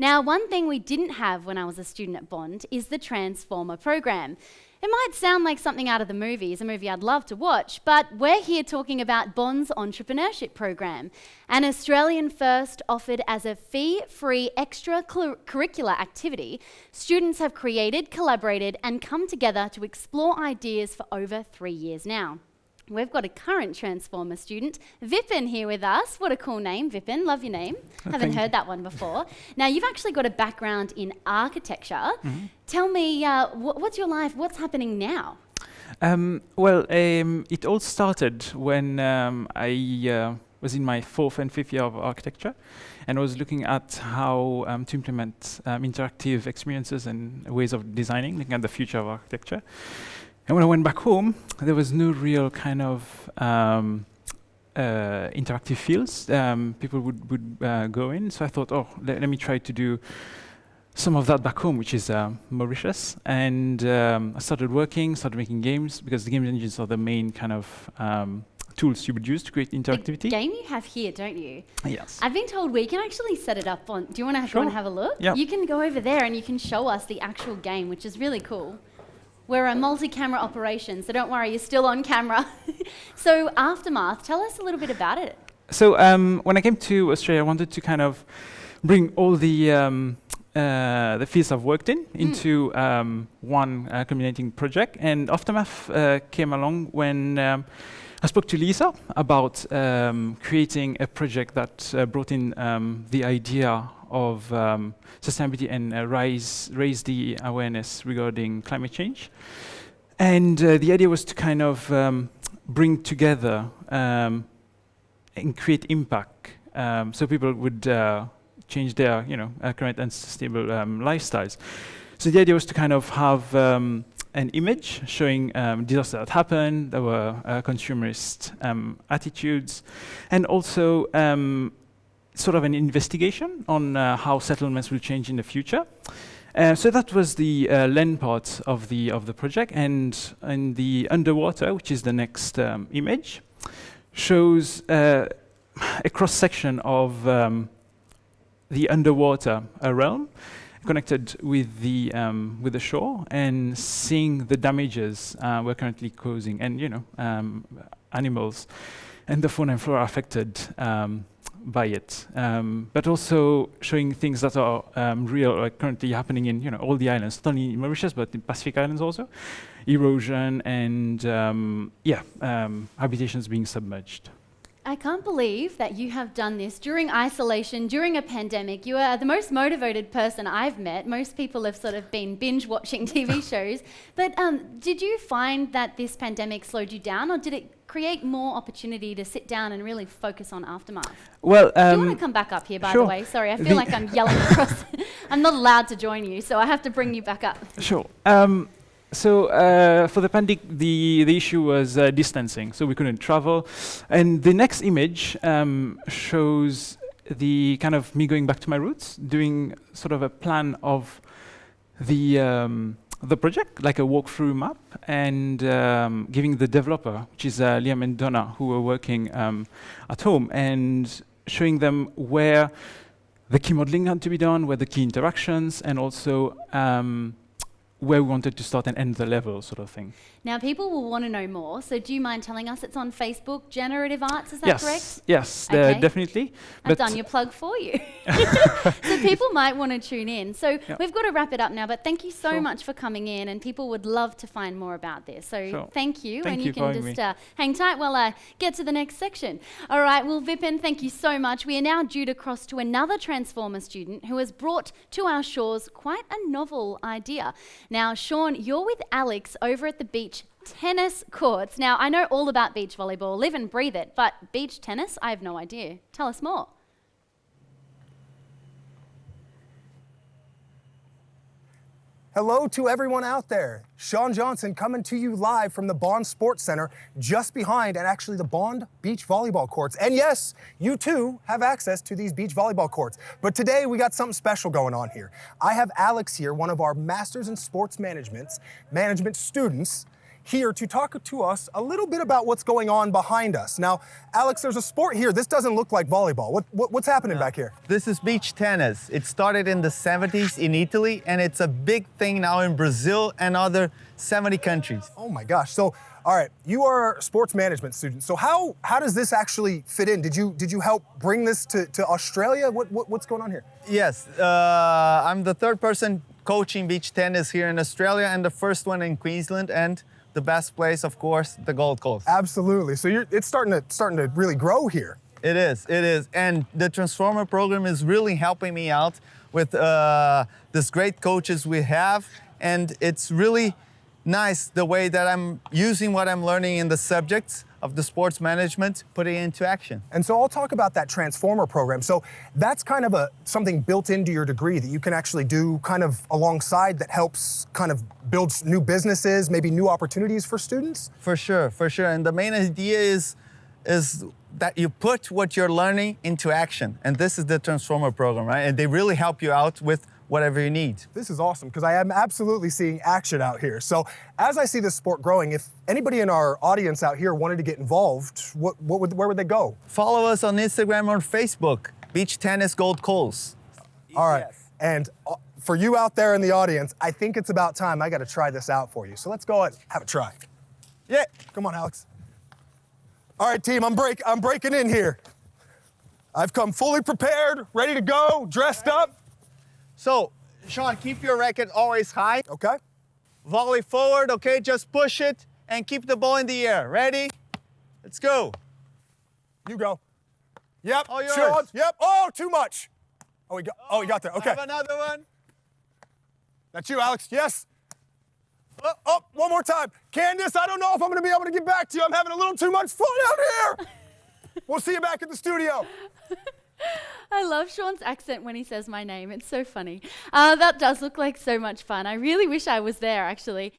Now, one thing we didn't have when I was a student at Bond is the Transformer program. It might sound like something out of the movies, a movie I'd love to watch, but we're here talking about Bond's entrepreneurship program, an Australian first offered as a fee-free extracurricular activity. Students have created, collaborated, and come together to explore ideas for over 3 years now. We've got a current Transformer student, Vipin, here with us. What a cool name, Vipin. Love your name. Haven't heard that one before. Now, you've actually got a background in architecture. Mm-hmm. Tell me, what's your life? What's happening now? It all started when I was in my 4th and 5th year of architecture, and I was looking at how to implement interactive experiences and ways of designing, looking at the future of architecture. And when I went back home, there was no real kind of interactive fields people would go in. So I thought, let me try to do some of that back home, which is Mauritius. And I started making games, because the game engines are the main kind of tools you would use to create interactivity. The game you have here, don't you? Yes. I've been told we can actually set it up on... Do you want to go and have a look? Yeah. You can go over there and you can show us the actual game, which is really cool. We're a multi-camera operation, so don't worry, you're still on camera. So Aftermath, tell us a little bit about it. So when I came to Australia, I wanted to kind of bring all the fields I've worked in into one culminating project. And Aftermath came along when I spoke to Lisa about creating a project that brought in the idea of sustainability and raise the awareness regarding climate change. And the idea was to kind of bring together and create impact, so people would change their current unsustainable lifestyles. So the idea was to kind of have an image showing disasters that happened, there were consumerist attitudes, and also sort of an investigation on how settlements will change in the future. So that was the land part of the project, and in the underwater, which is the next image, shows a cross-section of the underwater realm connected with the shore, and seeing the damages we're currently causing, and animals and the fauna and flora affected by it, but also showing things that are real, like currently happening in all the islands, not only in Mauritius but in Pacific Islands also, erosion and habitations being submerged. I can't believe that you have done this during isolation, during a pandemic. You are the most motivated person I've met. Most people have sort of been binge watching TV shows. But did you find that this pandemic slowed you down, or did it create more opportunity to sit down and really focus on Aftermath? Well, do you want to come back up here, by the way? Sorry, I feel like I'm yelling across. I'm not allowed to join you, so I have to bring you back up. Sure. So for the pandemic, the issue was distancing, so we couldn't travel. And the next image shows the kind of me going back to my roots, doing sort of a plan of the project, like a walkthrough map, and giving the developer, which is Liam and Donna, who were working at home, and showing them where the key modeling had to be done, where the key interactions, and also where we wanted to start and end the level, sort of thing. Now, people will want to know more, so do you mind telling us? It's on Facebook, Generative Arts, is that correct? Yes, okay. Definitely. I've done your plug for you. So people might want to tune in. So we've got to wrap it up now, but thank you so much for coming in, and people would love to find more about this. So thank you, and you can just hang tight while I get to the next section. All right, well, Vipin, thank you so much. We are now due to cross to another Transformer student who has brought to our shores quite a novel idea. Now, Sean, you're with Alex over at the beach tennis courts. Now, I know all about beach volleyball, live and breathe it, but beach tennis, I have no idea. Tell us more. Hello to everyone out there. Sean Johnson coming to you live from the Bond Sports Center, just behind and actually the Bond beach volleyball courts. And yes, you too have access to these beach volleyball courts. But today we got something special going on here. I have Alex here, one of our Masters in Sports Management students. here to talk to us a little bit about what's going on behind us. Now, Alex, there's a sport here. This doesn't look like volleyball. What's happening back here? This is beach tennis. It started in the 70s in Italy, and it's a big thing now in Brazil and other 70 countries. Oh my gosh. So, all right, you are a sports management student. So how does this actually fit in? Did you help bring this to Australia? What's going on here? Yes, I'm the third person coaching beach tennis here in Australia, and the first one in Queensland, and the best place, of course, the Gold Coast. Absolutely. So it's starting to really grow here. It is, and the Transformer program is really helping me out with this great coaches we have, and it's really nice the way that I'm using what I'm learning in the subjects of the sports management, putting it into action. And so I'll talk about that Transformer program. So that's kind of something built into your degree that you can actually do kind of alongside that helps kind of build new businesses, maybe new opportunities for students? For sure. And the main idea is that you put what you're learning into action. And this is the Transformer program, right? And they really help you out with whatever you need. This is awesome because I am absolutely seeing action out here. So as I see this sport growing, if anybody in our audience out here wanted to get involved, where would they go? Follow us on Instagram or Facebook, Beach Tennis Gold Coast. All right, and for you out there in the audience, I think it's about time I got to try this out for you. So let's go and have a try. Yeah, come on, Alex. All right, team, I'm breaking in here. I've come fully prepared, ready to go, dressed up. So, Sean, keep your racket always high. Okay. Volley forward, okay? Just push it and keep the ball in the air. Ready? Let's go. You go. Yep. Oh, yours. Sean. Yep. Oh, too much. Oh, he got there. Okay. Have another one. That's you, Alex. Yes. Oh, one more time. Candace, I don't know if I'm going to be able to get back to you. I'm having a little too much fun out here. We'll see you back at the studio. I love Sean's accent when he says my name. It's so funny. That does look like so much fun. I really wish I was there, actually.